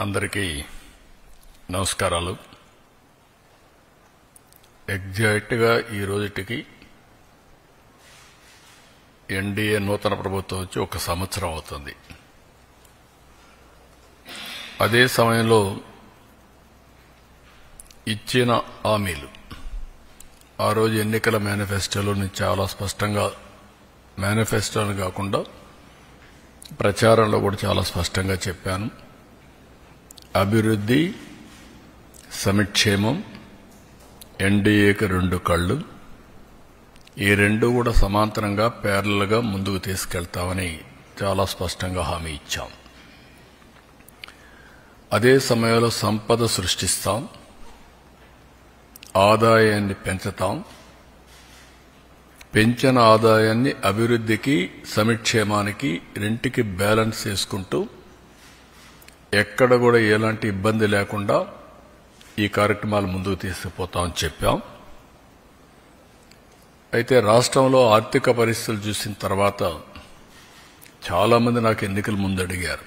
అందరికీ నమస్కారాలు. ఎగ్జాక్ట్గా ఈ రోజుటికి ఎన్డీఏ నూతన ప్రభుత్వం వచ్చి 1 సంవత్సరం అవుతుంది. అదే సమయంలో ఇచ్చిన హామీలు ఆ రోజు ఎన్నికల మేనిఫెస్టోలోని చాలా స్పష్టంగా, మేనిఫెస్టోని కాకుండా ప్రచారంలో కూడా చాలా స్పష్టంగా చెప్పాను. అభివృద్ధి, సంక్షేమం, ఎన్డీఏకి 2 కళ్ళు, ఈ 2 కూడా సమాంతరంగా ప్యారలల్గా ముందుకు తీసుకెళ్తామని చాలా స్పష్టంగా హామీ ఇచ్చాం. అదే సమయంలో సంపద సృష్టిస్తాం, ఆదాయాన్ని పెంచుతాం, పెంచిన ఆదాయాన్ని అభివృద్ధికి, సంక్షేమానికి రెంటికి బ్యాలెన్స్ చేసుకుంటూ ఎక్కడ కూడా ఎలాంటి ఇబ్బంది లేకుండా ఈ కార్యక్రమాలు ముందుకు తీసుకుపోతామని చెప్పాం. అయితే రాష్ట్రంలో ఆర్థిక పరిస్థితులు చూసిన తర్వాత చాలా మంది నాకు ఎన్నికల ముందు అడిగారు,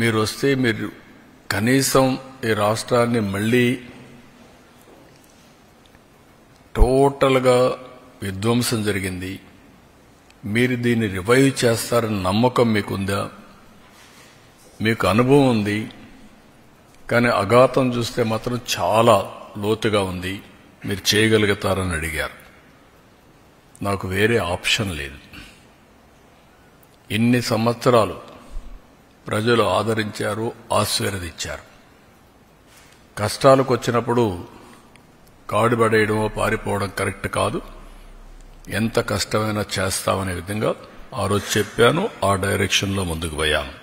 మీరు వస్తే మీరు కనీసం ఈ రాష్ట్రాన్ని మళ్లీ టోటల్గా విధ్వంసం జరిగింది, మీరు దీన్ని రివైవ్ చేస్తారని నమ్మకం మీకుందా, మీకు అనుభవం ఉంది, కానీ అఘాతం చూస్తే మాత్రం చాలా లోతుగా ఉంది, మీరు చేయగలుగుతారని అడిగారు. నాకు వేరే ఆప్షన్ లేదు. ఇన్ని సంవత్సరాలు ప్రజలు ఆదరించారు, ఆశీర్వదించారు. కష్టాలకు వచ్చినప్పుడు కాడుపడేయడమో పారిపోవడం కరెక్ట్ కాదు. ఎంత కష్టమైనా చేస్తామనే విధంగా ఆ రోజు చెప్పాను, ఆ డైరెక్షన్లో ముందుకు పోయాను.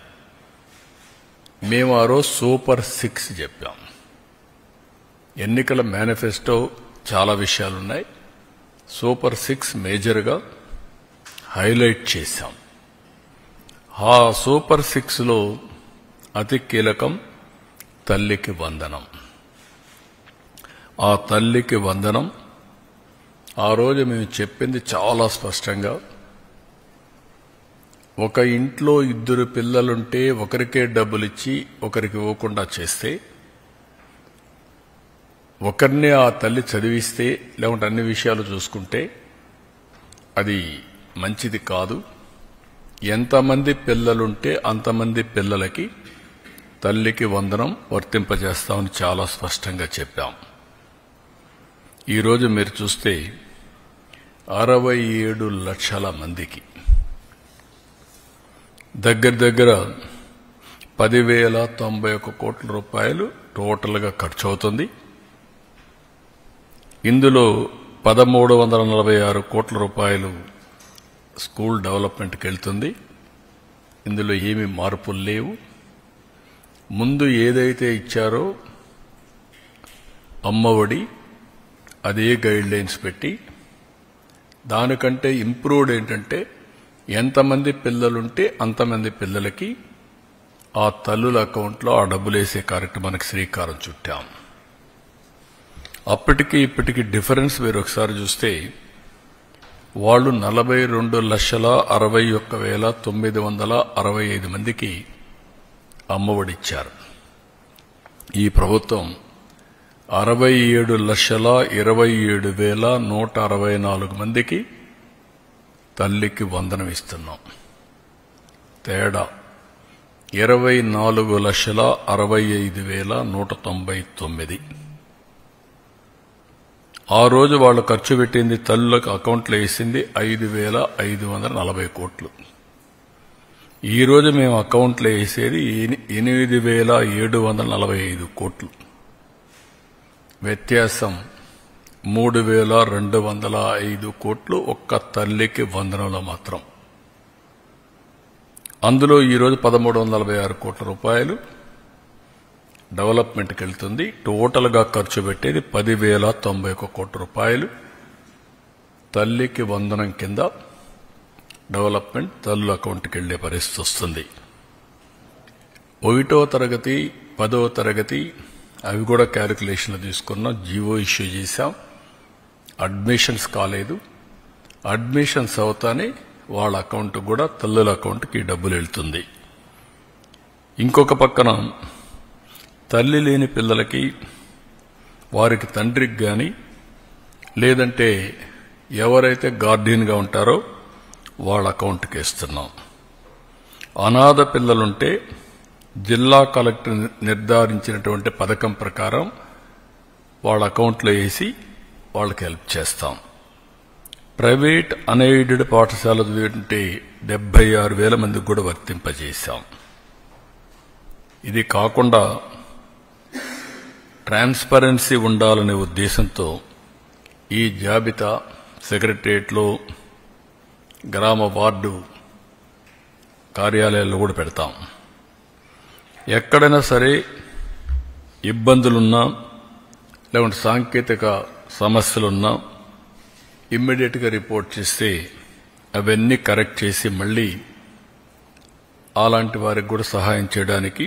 మేము ఆ రోజు సూపర్ 6 చెప్పాం. ఎన్నికల మేనిఫెస్టో చాలా విషయాలున్నాయి, సూపర్ 6 మేజర్గా హైలైట్ చేశాం. ఆ సూపర్ 6లో అతి కీలకం తల్లికి వందనం. ఆ తల్లికి వందనం ఆ రోజు మేము చెప్పింది చాలా స్పష్టంగా, ఒక ఇంట్లో 2 పిల్లలుంటే ఒకరికే డబ్బులిచ్చి ఒకరికి ఇవ్వకుండా చేస్తే, ఒకరినే ఆ తల్లి చదివిస్తే, లేకుంటే అన్ని విషయాలు చూసుకుంటే అది మంచిది కాదు. ఎంతమంది పిల్లలుంటే అంతమంది పిల్లలకి తల్లికి వందనం వర్తింపజేస్తామని చాలా స్పష్టంగా చెప్పాం. ఈరోజు మీరు చూస్తే 67 లక్షల మందికి దగ్గర 10,091 కోట్ల రూపాయలు టోటల్గా ఖర్చు అవుతుంది. ఇందులో 1,346 కోట్ల రూపాయలు స్కూల్ డెవలప్మెంట్కి వెళ్తుంది. ఇందులో ఏమీ మార్పులు లేవు. ముందు ఏదైతే ఇచ్చారో అమ్మఒడి, అదే గైడ్ లైన్స్ పెట్టి, దానికంటే ఇంప్రూవ్డ్ ఏంటంటే ఎంతమంది పిల్లలుంటే అంతమంది పిల్లలకి ఆ తల్లుల అకౌంట్లో ఆ డబ్బులు వేసే కార్యక్రమానికి శ్రీకారం చుట్టాం. అప్పటికి ఇప్పటికి డిఫరెన్స్ మీరు ఒకసారి చూస్తే, వాళ్ళు 42,61,965 మందికి అమ్మఒడిచ్చారు. ఈ ప్రభుత్వం 67,27,164 మందికి తల్లికి వందనం ఇస్తున్నాం. తేడా 24,65,199. ఆ రోజు వాళ్ళు ఖర్చు పెట్టింది, తల్లులకు అకౌంట్లో వేసింది 5,540 కోట్లు. ఈ రోజు మేము అకౌంట్లో వేసేది 8,745 కోట్లు. వ్యత్యాసం 3,205 కోట్లు ఒక్క తల్లికి వందనంలో మాత్రం. అందులో ఈరోజు 1,346 కోట్ల రూపాయలు డెవలప్మెంట్కి వెళ్తుంది. టోటల్గా ఖర్చు పెట్టేది 10,091 కోట్ల రూపాయలు తల్లికి వందనం కింద డెవలప్మెంట్ తల్లుల అకౌంట్కి వెళ్లే పరిస్థితి వస్తుంది. 1వ తరగతి, 10వ తరగతి అవి కూడా క్యాలిక్యులేషన్లు తీసుకున్నాం, జీవో ఇష్యూ చేశాం. అడ్మిషన్స్ కాలేదు. అడ్మిషన్స్ అవుతానే వాళ్ళ అకౌంట్ కూడా తల్లుల అకౌంట్కి డబ్బులు వెళ్తుంది. ఇంకొక పక్కన తల్లి లేని పిల్లలకి వారికి తండ్రికి గాని లేదంటే ఎవరైతే గార్డియన్గా ఉంటారో వాళ్ళ అకౌంట్కి ఇస్తున్నాం. అనాథ పిల్లలుంటే జిల్లా కలెక్టర్ నిర్ధారించినటువంటి పథకం ప్రకారం వాళ్ళ అకౌంట్లో వేసి వాళ్ళకి హెల్ప్ చేస్తాం. ప్రైవేట్ అన్ఎయిడెడ్ పాఠశాల చదివింటే 76,000 మందికి కూడా వర్తింపజేశాం. ఇది కాకుండా ట్రాన్స్పరెన్సీ ఉండాలనే ఉద్దేశంతో ఈ జాబితా సెక్రటరియట్లో గ్రామ వార్డు కార్యాలయాల్లో కూడా పెడతాం. ఎక్కడైనా సరే ఇబ్బందులున్నా లేకుంటే సాంకేతిక సమస్యలున్నా ఇమ్మీడియట్గా రిపోర్ట్ చేస్తే అవన్నీ కరెక్ట్ చేసి మళ్ళీ అలాంటి వారికి కూడా సహాయం చేయడానికి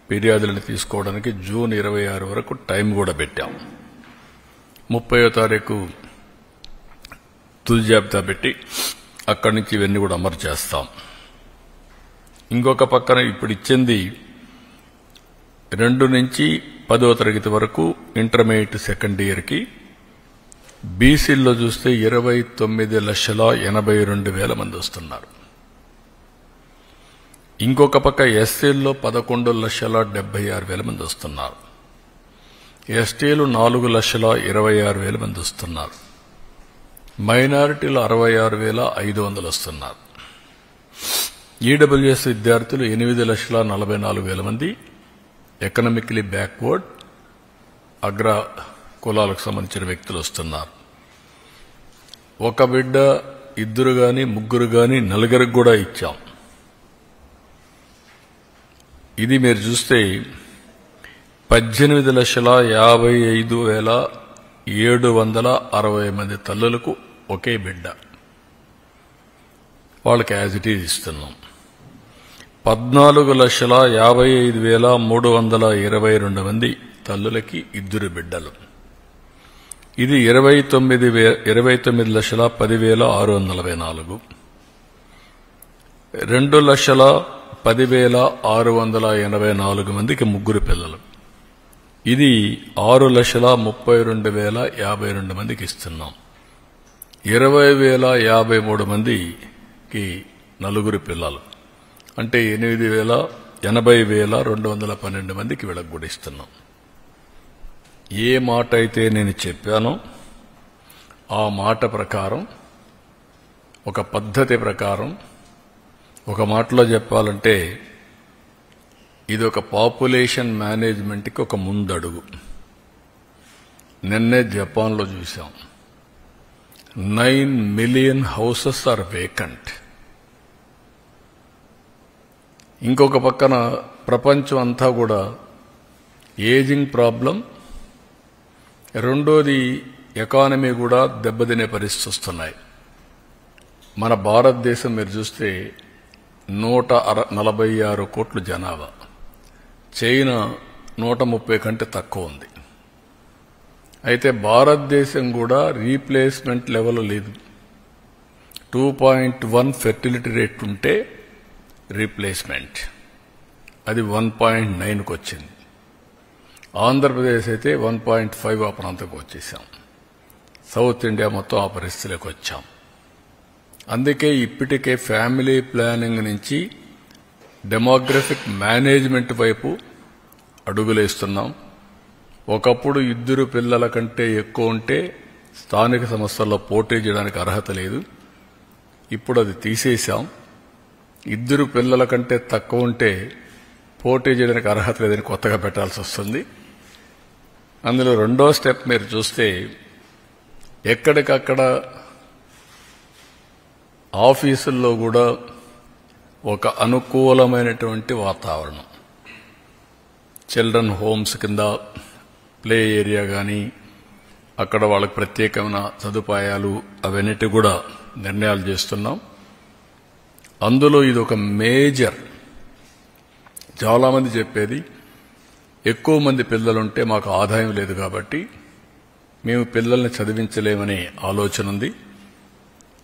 ఫిర్యాదులను తీసుకోవడానికి జూన్ 26 వరకు టైం కూడా పెట్టాం. 30వ తారీఖు తుది జాబితా పెట్టి అక్కడి నుంచి ఇవన్నీ కూడా అమలు చేస్తాం. ఇంకొక పక్కన ఇప్పుడు ఇచ్చింది 2 నుంచి 10వ తరగతి వరకు ఇంటర్మీడియట్ సెకండ్ ఇయర్కి బీసీల్లో చూస్తే 29,82,000 మంది వస్తున్నారు. ఇంకొక పక్క ఎస్సీల్లో 11,76,000 మంది వస్తున్నారు. ఎస్టీలు 4,26,000 మంది వస్తున్నారు. మైనారిటీలు 66,500 వస్తున్నారు. ఈడబ్ల్యూఎస్ విద్యార్థులు 8,44,000 మంది ఎకనామికలీ బ్యాక్వర్డ్ అగ్ర కులాలకు సంబంధించిన వ్యక్తులు వస్తున్నారు. ఒక బిడ్డ 2 గాని 3 గాని 4 కూడా ఇచ్చాం. ఇది మీరు చూస్తే 18,55,760 మంది తల్లులకు ఒకే బిడ్డ వాళ్ళకి యాజ్ ఇట్ ఈజ్ ఇస్తున్నాం. 14,55,322 మంది తల్లులకి 2 బిడ్డలు. ఇది 29,10,644. 2,10,684 మందికి 3 పిల్లలు. ఇది 6,32,052 మందికి ఇస్తున్నాం. 20,053 మందికి 4 పిల్లలు అంటే 80,212 మందికి వీళ్ళకి కూడా ఇస్తున్నాం. ఏ మాట అయితే నేను చెప్పానో ఆ మాట ప్రకారం ఒక పద్ధతి ప్రకారం ఒక మాటలో చెప్పాలంటే ఇది ఒక పాపులేషన్ మేనేజ్మెంట్కి ఒక ముందడుగు. నిన్నే జపాన్లో చూసాం 9 మిలియన్ హౌసెస్ ఆర్ వేకెంట్. ఇంకొక పక్కన ప్రపంచం అంతా కూడా ఏజింగ్ ప్రాబ్లం, రెండోది ఎకానమీ కూడా దెబ్బతినే పరిస్థితి వస్తున్నాయి. మన భారతదేశం మీరు చూస్తే 146 కోట్ల జనాభా, చైనా 130 కంటే తక్కువ ఉంది. అయితే భారతదేశం కూడా రీప్లేస్మెంట్ లెవెల్ లేదు. 2.1 ఫెర్టిలిటీ రేట్ ఉంటే రీప్లేస్మెంట్ అది 1.9కు వచ్చింది. ఆంధ్రప్రదేశ్ అయితే 1.5 ఆ ప్రాంతంకి వచ్చేసాం. సౌత్ ఇండియా మొత్తం ఆ పరిస్థితిలోకి వచ్చాం. అందుకే ఇప్పటికే ఫ్యామిలీ ప్లానింగ్ నుంచి డెమోగ్రఫిక్ మేనేజ్మెంట్ వైపు అడుగులేస్తున్నాం. ఒకప్పుడు 2 పిల్లల కంటే ఎక్కువ ఉంటే స్థానిక సంస్థల్లో పోటీ చేయడానికి అర్హత లేదు. ఇప్పుడు అది తీసేశాం. 2 పిల్లల కంటే తక్కువ ఉంటే పోటీ చేయడానికి అర్హత లేదని కొత్తగా పెట్టాల్సి వస్తుంది. అందులో రెండో స్టెప్ మీరు చూస్తే ఎక్కడికక్కడ ఆఫీసుల్లో కూడా ఒక అనుకూలమైనటువంటి వాతావరణం, చిల్డ్రన్ హోమ్స్ కింద ప్లే ఏరియా కానీ అక్కడ వాళ్ళకి ప్రత్యేకమైన సదుపాయాలు అవన్నిటి కూడా నిర్ణయాలు చేస్తున్నాం. అందులో ఇది ఒక మేజర్. చాలామంది చెప్పేది ఎక్కువ మంది పిల్లలుంటే మాకు ఆదాయం లేదు కాబట్టి మేము పిల్లల్ని చదివించలేమనే ఆలోచన ఉంది.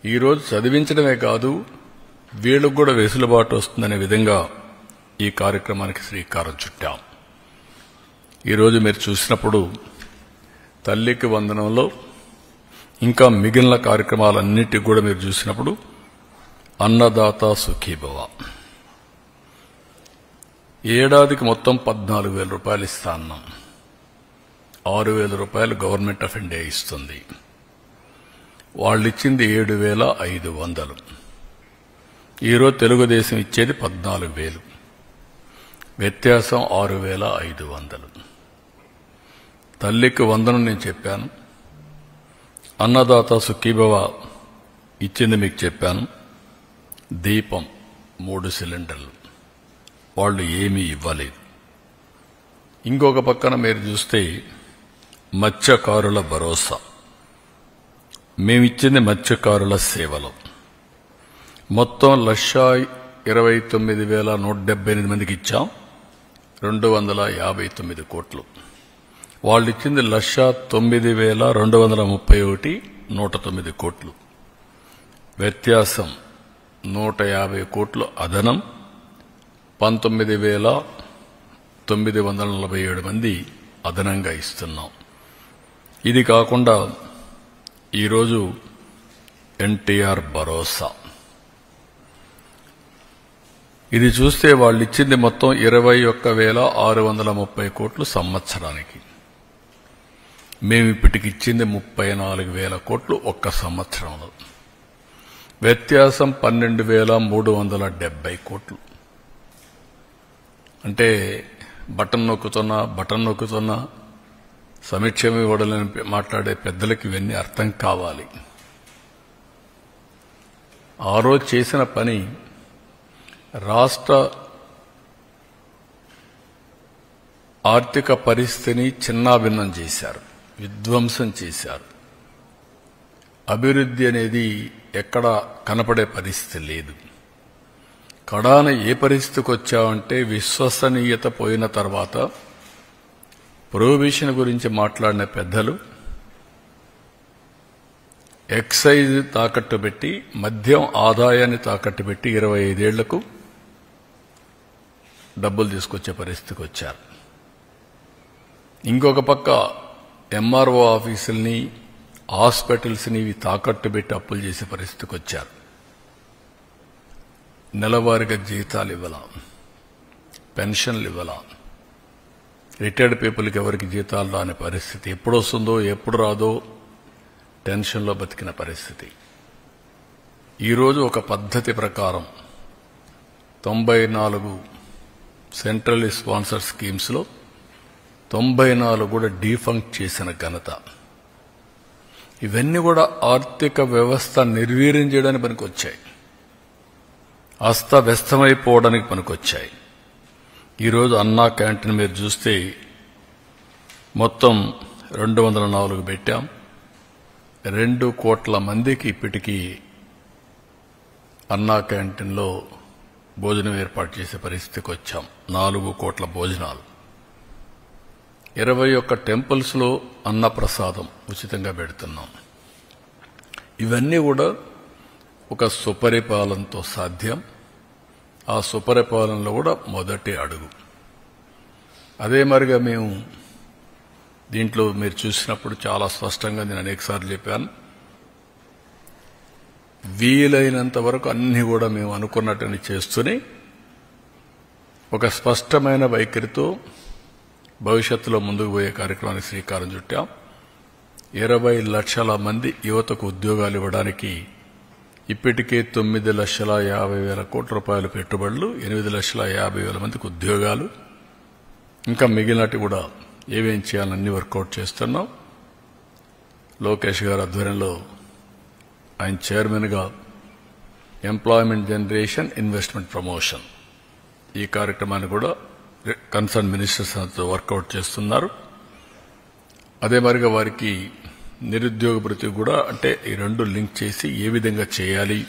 ఈరోజు చదివించడమే కాదు వీళ్ళకు కూడా వెసులుబాటు వస్తుందనే విధంగా ఈ కార్యక్రమానికి శ్రీకారం చుట్టాం. ఈరోజు మీరు చూసినప్పుడు తల్లికి వందనంలో ఇంకా మిగిలిన కార్యక్రమాలన్నిటికి కూడా మీరు చూసినప్పుడు అన్నదాత సుఖీభవ ఏడాదికి మొత్తం 14,000 రూపాయలు ఇస్తా అన్నాం. 6,000 రూపాయలు గవర్నమెంట్ ఆఫ్ ఇండియా ఇస్తుంది. వాళ్ళు ఇచ్చింది 7,500. ఈరోజు తెలుగుదేశం ఇచ్చేది 14,000. వ్యత్యాసం 6,500. తల్లికి వందనం నేను చెప్పాను. అన్నదాత సుఖీభవ ఇచ్చింది మీకు చెప్పాను. దీపం 3 సిలిండర్లు వాళ్ళు ఏమీ ఇవ్వలేదు. ఇంకొక పక్కన మీరు చూస్తే మత్స్యకారుల భరోసా మేమిచ్చింది మత్స్యకారుల సేవలు మొత్తం 1,29,178 మందికి ఇచ్చాం. 259 కోట్లు. వాళ్ళు ఇచ్చింది 1,09,231 109 కోట్లు. వ్యత్యాసం 150 కోట్లు అదనం. 19,947 మంది అదనంగా ఇస్తున్నాం. ఇది కాకుండా ఈరోజు ఎన్టీఆర్ భరోసా ఇది చూస్తే వాళ్ళు ఇచ్చింది మొత్తం 21,630 కోట్లు సంవత్సరానికి. మేము ఇప్పటికి ఇచ్చింది 34,000 కోట్లు ఒక్క సంవత్సరంలో. వ్యత్యాసం 12,370 కోట్లు. అంటే బటన్ నొక్కుతున్నా సమీక్షం ఇవ్వడని మాట్లాడే పెద్దలకి ఇవన్నీ అర్థం కావాలి. ఆ రోజు చేసిన పని రాష్ట్ర ఆర్థిక పరిస్థితిని చిన్నాభిన్నం చేశారు, విధ్వంసం చేశారు. అభివృద్ధి అనేది ఎక్కడ కనపడే పరిస్థితి లేదు. కడాన ఏ పరిస్థితికి వచ్చామంటే విశ్వసనీయత పోయిన తర్వాత ప్రొహిబిషన్ గురించి మాట్లాడిన పెద్దలు ఎక్సైజ్ తాకట్టు పెట్టి మద్యం ఆదాయాన్ని తాకట్టు పెట్టి 25 ఏళ్లకు డబ్బులు తీసుకొచ్చే పరిస్థితికి వచ్చారు. ఇంకొక పక్క ఎంఆర్ఓ ఆఫీసుల్ని హాస్పిటల్స్ని ఇవి తాకట్టు పెట్టి అప్పులు చేసే పరిస్థితికి వచ్చారు. నెలవారీగా జీతాలు ఇవ్వాల, పెన్షన్లు ఇవ్వాల. రిటైర్డ్ పీపుల్కి ఎవరికి జీతాలు రాని పరిస్థితి. ఎప్పుడు వస్తుందో ఎప్పుడు రాదో టెన్షన్లో బతికిన పరిస్థితి. ఈరోజు ఒక పద్ధతి ప్రకారం 94 సెంట్రల్ స్పాన్సర్ స్కీమ్స్లో 94 కూడా డీఫంక్ట్ చేసిన ఘనత. ఇవన్నీ కూడా ఆర్థిక వ్యవస్థ నిర్వీర్యం చేయడానికి పనికొచ్చాయి, అస్తవ్యస్తమైపోవడానికి పనికొచ్చాయి. ఈరోజు అన్నా క్యాంటీన్ మీరు చూస్తే మొత్తం 204 పెట్టాం. 2 కోట్ల మందికి ఇప్పటికీ అన్నా క్యాంటీన్లో భోజనం ఏర్పాటు చేసే పరిస్థితికి వచ్చాం. 4 కోట్ల భోజనాలు. 21 టెంపుల్స్లో అన్నప్రసాదం ఉచితంగా పెడుతున్నాం. ఇవన్నీ కూడా ఒక సుపరిపాలనతో సాధ్యం. ఆ సుపరిపాలనలో కూడా మొదటి అడుగు. అదే మరిగా మేము దీంట్లో మీరు చూసినప్పుడు చాలా స్పష్టంగా నేను అనేకసార్లు చెప్పాను, వీలైనంత వరకు అన్ని కూడా మేము అనుకున్నట్టుని చేస్తూనే ఒక స్పష్టమైన వైఖరితో భవిష్యత్తులో ముందుకు పోయే కార్యక్రమానికి శ్రీకారం చుట్టాం. 20 లక్షల మంది యువతకు ఉద్యోగాలు ఇవ్వడానికి ఇప్పటికే 9,50,000 కోట్ల రూపాయల పెట్టుబడులు, 8,50,000 మందికి ఉద్యోగాలు, ఇంకా మిగిలినట్టు కూడా ఏమేం చేయాలన్నీ వర్కౌట్ చేస్తున్నాం. లోకేష్ గారి ఆధ్వర్యంలో ఆయన చైర్మన్గా ఎంప్లాయ్మెంట్ జనరేషన్, ఇన్వెస్ట్మెంట్ ప్రమోషన్ ఈ కార్యక్రమాన్ని కూడా కన్సర్న్ మినిస్టర్స్ తో వర్కౌట్ చేస్తున్నారు. అదే మరిగా వారికి నిరుద్యోగ భృతి కూడా, అంటే ఈ 2 లింక్ చేసి ఏ విధంగా చేయాలి,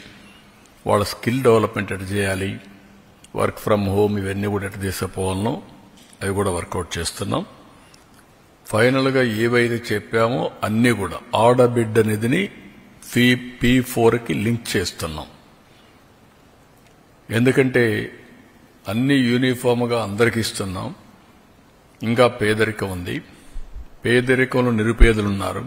వాళ్ళ స్కిల్ డెవలప్మెంట్ ఎట్లా చేయాలి, వర్క్ ఫ్రమ్ హోమ్ ఇవన్నీ కూడా ఎట్లా తీసుకుపోవాలనో అవి కూడా వర్కౌట్ చేస్తున్నాం. ఫైనల్గా ఏవైతే చెప్పామో అన్నీ కూడా ఆడబిడ్డ నిధిని P4కి లింక్ చేస్తున్నాం. ఎందుకంటే అన్ని యూనిఫామ్గా అందరికీ ఇస్తున్నాం. ఇంకా పేదరికం ఉంది. పేదరికంలో నిరుపేదలున్నారు.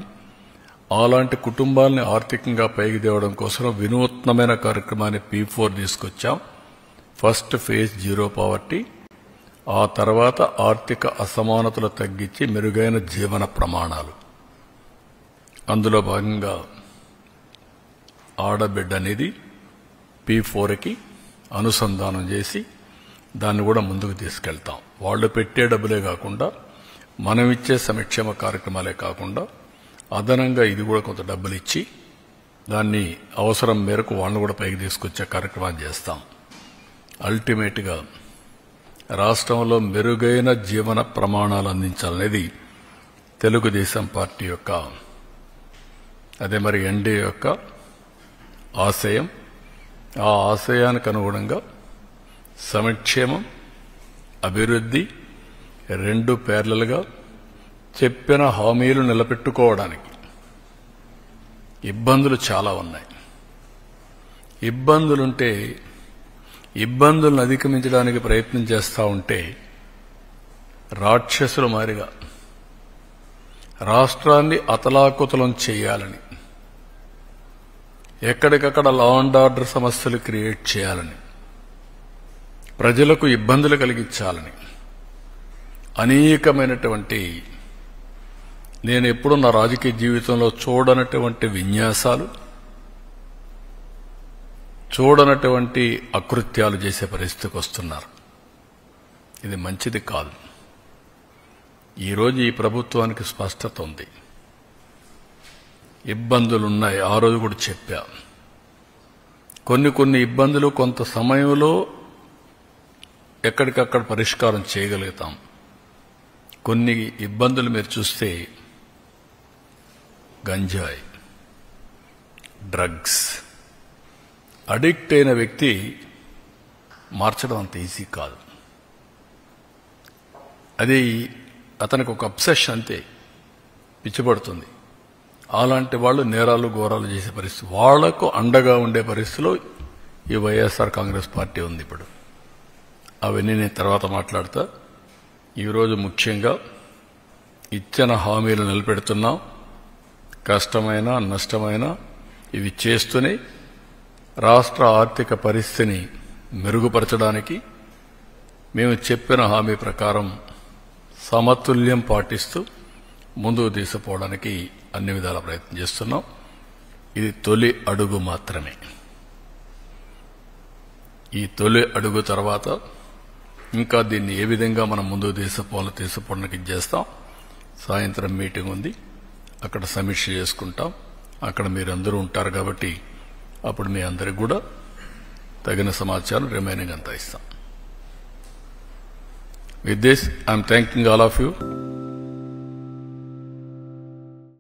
అలాంటి కుటుంబాలని ఆర్థికంగా పైకి తేవడం కోసం వినూత్నమైన కార్యక్రమాన్ని P4 తీసుకొచ్చాం. ఫస్ట్ ఫేజ్ జీరో పావర్టీ, ఆ తర్వాత ఆర్థిక అసమానతలు తగ్గించి మెరుగైన జీవన ప్రమాణాలు. అందులో భాగంగా ఆడబిడ్డ అనేది P4కి అనుసంధానం చేసి దాన్ని కూడా ముందుకు తీసుకెళ్తాం. వాళ్ళు పెట్టే డబ్బులే కాకుండా మనం ఇచ్చే సంక్షేమ కార్యక్రమాలే కాకుండా అదనంగా ఇది కూడా కొంత డబ్బులు ఇచ్చి దాన్ని అవసరం మేరకు వాళ్ళని కూడా పైకి తీసుకొచ్చే కార్యక్రమాన్ని చేస్తాం. అల్టిమేట్గా రాష్ట్రంలో మెరుగైన జీవన ప్రమాణాలు అందించాలనేది తెలుగుదేశం పార్టీ యొక్క, అదే మరి ఎన్డీఏ యొక్క ఆశయం. ఆ ఆశయానికి అనుగుణంగా సంక్షేమం, అభివృద్ధి రెండు ప్యారలల్గా చెప్పిన హామీలు నిలబెట్టుకోవడానికి ఇబ్బందులు చాలా ఉన్నాయి. ఇబ్బందులుంటే ఇబ్బందులను అధిగమించడానికి ప్రయత్నం చేస్తూ ఉంటే రాక్షసుల మారిగా రాష్ట్రాన్ని అతలాకుతలం చేయాలని, ఎక్కడికక్కడ లా అండ్ ఆర్డర్ సమస్యలు క్రియేట్ చేయాలని, ప్రజలకు ఇబ్బందులు కలిగించాలని అనేకమైనటువంటి, నేను ఎప్పుడూ నా రాజకీయ జీవితంలో చూడనటువంటి విన్యాసాలు, చూడనటువంటి అకృత్యాలు చేసే పరిస్థితికి వస్తున్నారు. ఇది మంచిది కాదు. ఈరోజు ఈ ప్రభుత్వానికి స్పష్టత ఉంది. ఇబ్బందులున్నాయి. ఆ రోజు కూడా చెప్పా. కొన్ని ఇబ్బందులు కొంత సమయంలో ఎక్కడికక్కడ పరిష్కారం చేయగలుగుతాం. కొన్ని ఇబ్బందులు మీరు చూస్తే గంజాయి, డ్రగ్స్, అడిక్ట్ అయిన వ్యక్తి మార్చడం అంత ఈజీ కాదు. అది అతనికి ఒక అబ్సెషన్, అంతే, పిచ్చిపడుతుంది. అలాంటి వాళ్ళు నేరాలు ఘోరాలు చేసే పరిస్థితి, వాళ్లకు అండగా ఉండే పరిస్థితిలో ఈ వైఎస్ఆర్ కాంగ్రెస్ పార్టీ ఉంది. ఇప్పుడు అవన్నీ నేను తర్వాత మాట్లాడతా. ఈరోజు ముఖ్యంగా ఇచ్చిన హామీలు నిలబెడుతున్నాం. కష్టమైన నష్టమైన ఇవి చేస్తూనే రాష్ట్ర ఆర్థిక పరిస్థితిని మెరుగుపరచడానికి మేము చెప్పిన హామీ ప్రకారం సమతుల్యం పాటిస్తూ ముందుకు తీసుకుపోవడానికి అన్ని విధాల ప్రయత్నం చేస్తున్నాం. ఇది తొలి అడుగు మాత్రమే. ఈ తొలి అడుగు తర్వాత ఇంకా దీన్ని ఏ విధంగా మనం ముందుకు తీసుకుపోవడానికి చేస్తాం. సాయంత్రం మీటింగ్ ఉంది, అక్కడ సమీక్ష చేసుకుంటాం. అక్కడ మీరందరూ ఉంటారు కాబట్టి అప్పుడు మీ అందరికి కూడా తగిన సమాచారం రిమైనింగ్ అంతా ఇస్తాం. With this, I am thanking all of you.